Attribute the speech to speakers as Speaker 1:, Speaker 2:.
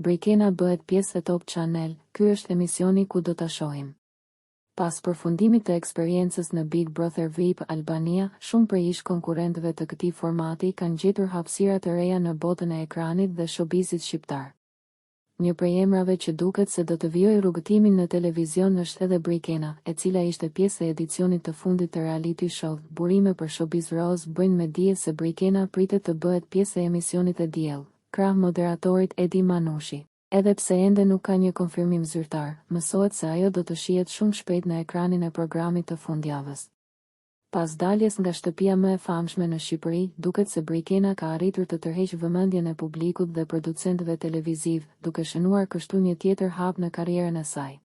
Speaker 1: Brikena bëhet pjesë e Top Channel, ky është emisioni ku do ta shohim. Pas përfundimit të eksperiencës në Big Brother VIP Albania, shumë prej ish konkurrentëve të këtij formati kanë gjetur hapësira të reja në botën e ekranit dhe showbizit shqiptar. Një prej emrave që duket se do të vijojë rrugëtimin në televizion është edhe Brikena, e cila ishte pjesë e edicionit të fundit të reality show. Burime për Showbiz Rose bëjnë me dije se Brikena pritet të bëhet pjesë e emisionit e diell, krah moderatorit Edi Manushi. Edhe pse ende nuk ka një konfirmim zyrtar, mësohet se ajo do të shihet shumë shpejt në ekranin e programit të fundjavës. Pas daljes nga shtëpia më e famshme në Shqipëri, duket se Brikena ka arritur të tërheqë vëmendjen e publikut dhe producentëve televiziv, duke shënuar kështu një tjetër hap në karrierën e saj.